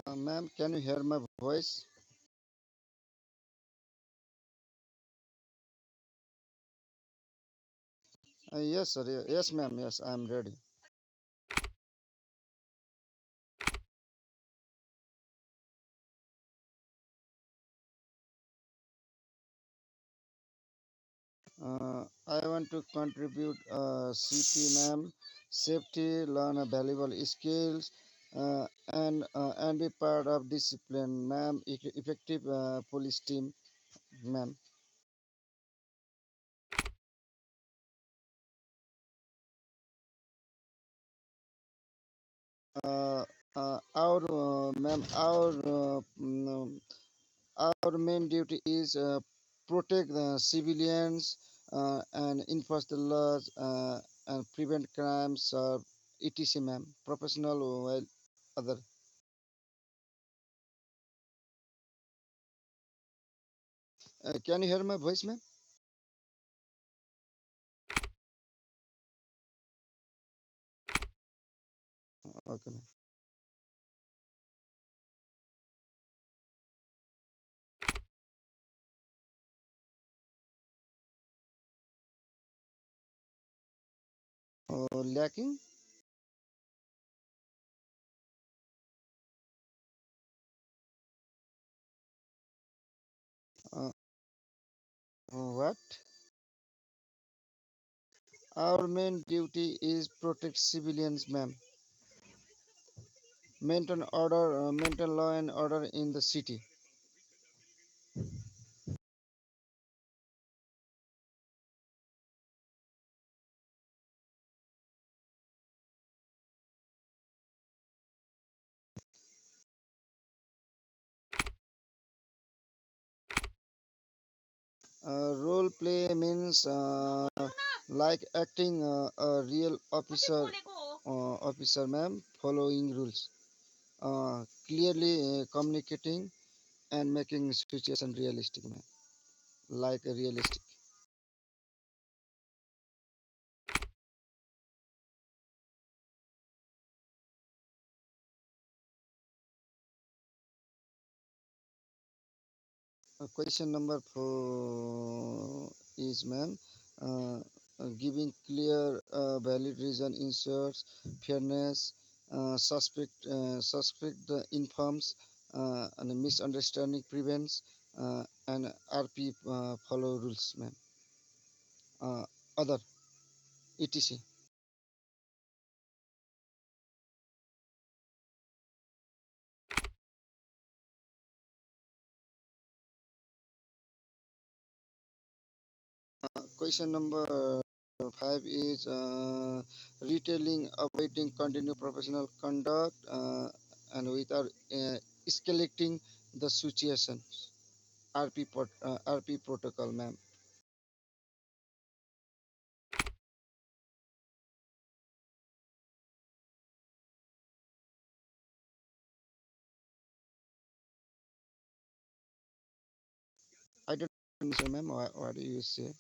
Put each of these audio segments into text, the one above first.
Ma'am, can you hear my voice? Yes, sir. Yes, ma'am. Yes, I'm ready. I want to contribute CP, ma'am, safety, learn valuable skills, and be part of discipline, ma'am. Effective police team, ma'am. Uh, ma'am, our main duty is protect the civilians and enforce the laws and prevent crimes, etc. Ma'am, professional while other. Can you hear my voice, ma'am? Okay, ma'am. Lacking. Uh, what? Our main duty is protect civilians, ma'am. Maintain law and order in the city. Role play means like acting a real officer, ma'am, following rules, clearly communicating and making situation realistic, ma'am, like a realistic. Question number four is, ma'am, uh, giving clear, valid reason ensures fairness. Suspect informs, and misunderstanding prevents, and RP follow rules, ma'am. Other etc. Question number five is retailing, awaiting continue professional conduct, and without escalating the situation. RP protocol, ma'am. I don't understand, ma'am. What do you say?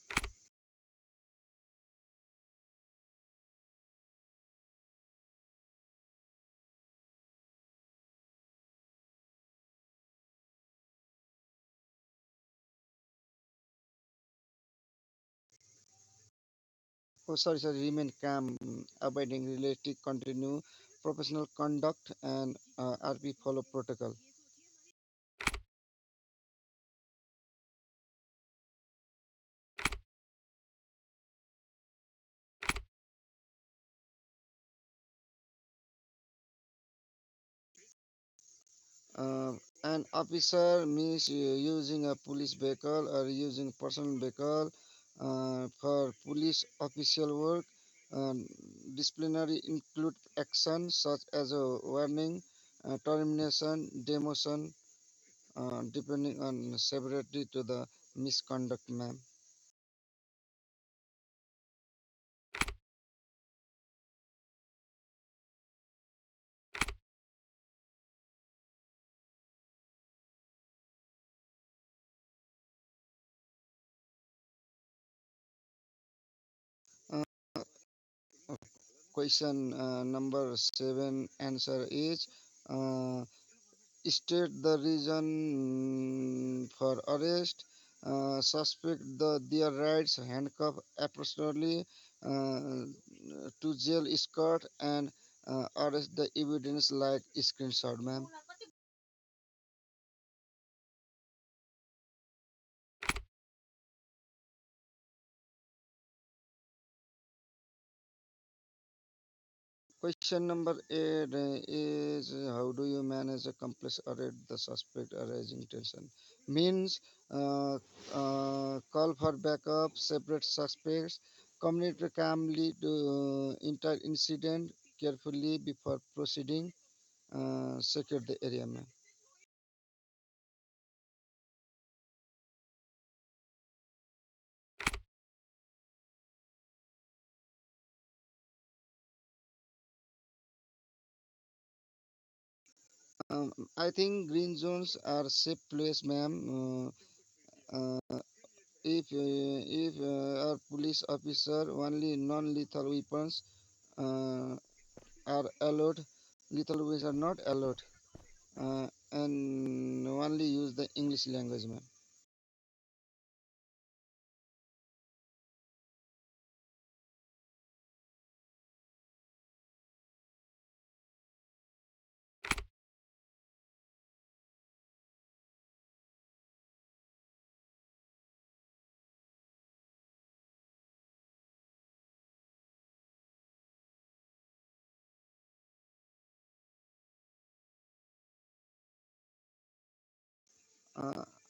Oh, sorry. Remain calm, abiding, realistic, continue professional conduct, and RP follow protocol. Uh, an officer means using a police vehicle or using personal vehicle for police official work. Um, Disciplinary include action such as a warning, termination, demotion, depending on severity to the misconduct, ma'am. Uh, Question number seven answer is. Uh, state the reason for arrest, suspect their rights, handcuff appropriately uh, to jail escort, and arrest the evidence like screenshot, ma'am. Question number eight is how do you manage a complex arrest the suspect arising tension? Means call for backup, separate suspects, communicate calmly to inter incident carefully before proceeding, secure the area, ma'am. I think green zones are safe place, ma'am. If our police officer only non-lethal weapons uh, are allowed, lethal weapons are not allowed, and only use the English language, ma'am.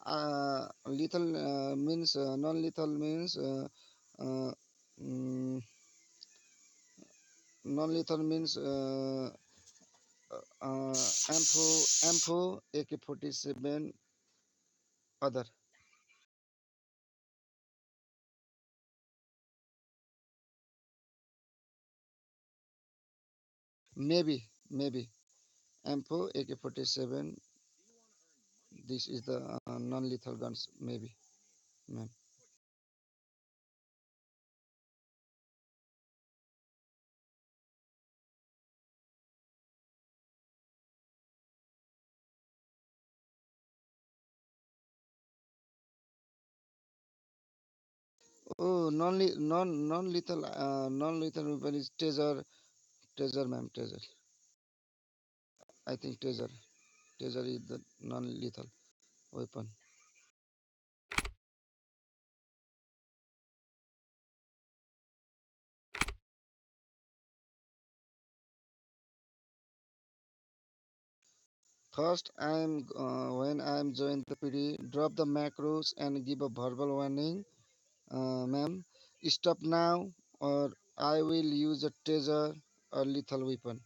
Uh, lethal means non-lethal means uh, mm, non-lethal means AMPO, AK-47, other. Maybe AMPO, AK-47. This is the non-lethal guns, maybe, ma'am. Oh, non-lethal weapon is taser, ma'am, taser. I think taser is the non-lethal weapon. First, when I'm join the PD, drop the macros and give a verbal warning, ma'am. Stop now, or I will use a taser or lethal weapon.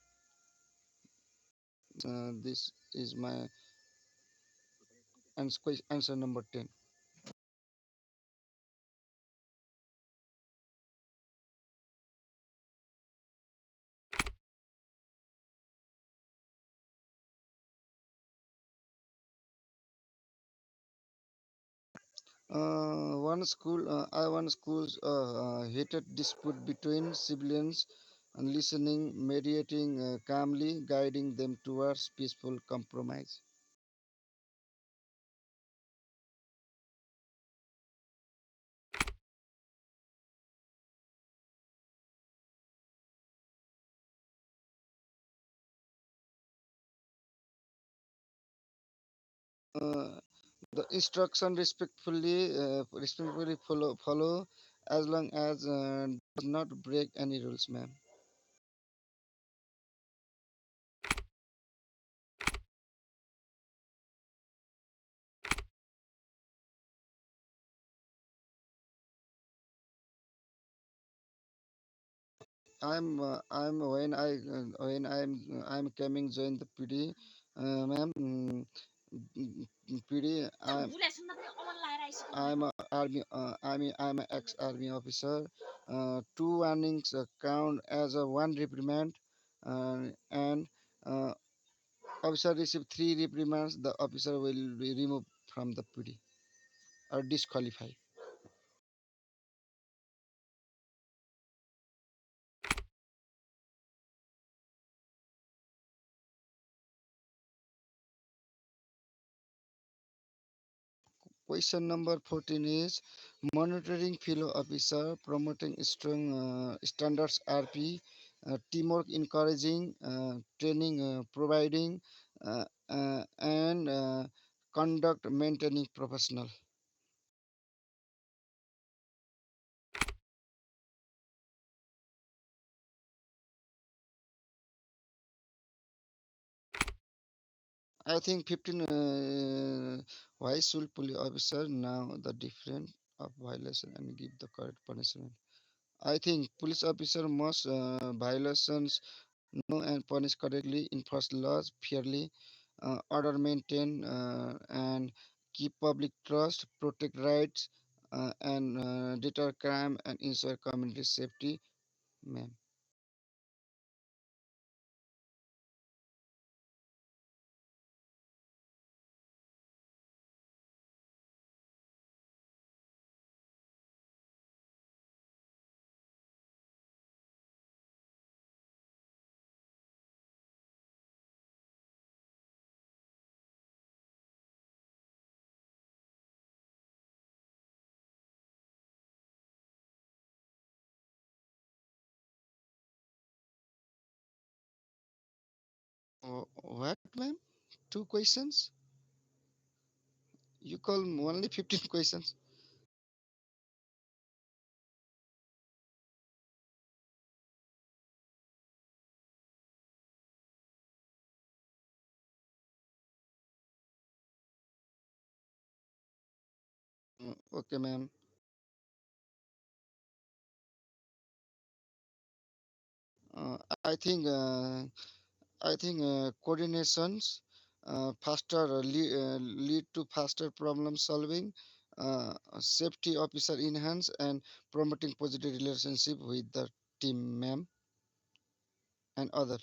This is my answer number 10. One school's heated dispute between siblings, and listening, mediating calmly, guiding them towards peaceful compromise. Uh, the instruction respectfully follow, as long as does not break any rules, ma'am. I'm I'm coming join the PD, ma'am. PD. I'm a I'm an ex-army officer. Two warnings count as a one reprimand, and uh, officer receive three reprimands. The officer will be removed from the PD or disqualified. Question number 14 is monitoring fellow officer, promoting strong standards RP, teamwork encouraging, training providing, and conduct maintaining professional. I think 15 why should police officer now the difference of violation and give the correct punishment. I think police officer must violations know and punish correctly, enforce laws fairly, order maintain and keep public trust, protect rights, and deter crime and ensure community safety. Ma'am. What, ma'am? Two questions? You call only 15 questions? Okay, ma'am. Uh, I think uh, I think coordinations faster lead to faster problem solving, safety officer enhance, and promoting positive relationship with the team, ma'am, and other.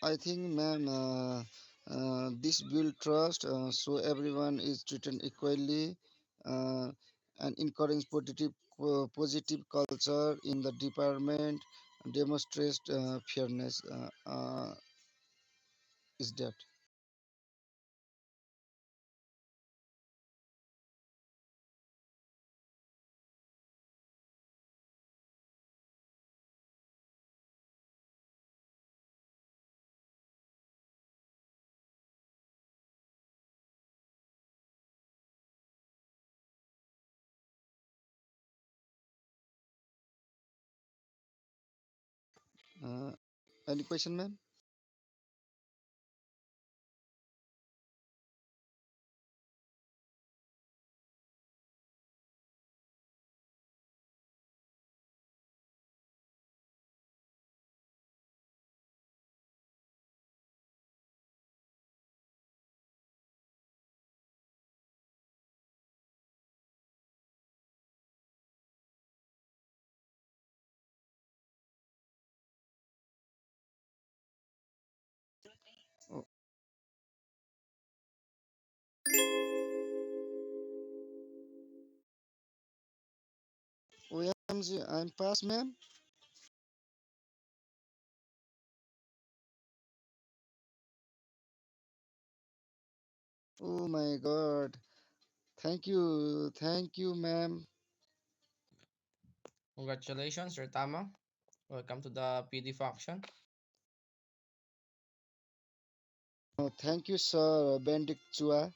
I think, ma'am, this build trust so everyone is treated equally uh, and encourage positive culture in the department, demonstrates fairness. Is that? Uh, any question, ma'am? Oh, OMG, I'm past, ma'am. Oh my God. Thank you, ma'am. Congratulations, Sir Tama. Welcome to the PD faction. Thank you, sir. Benedict Chua.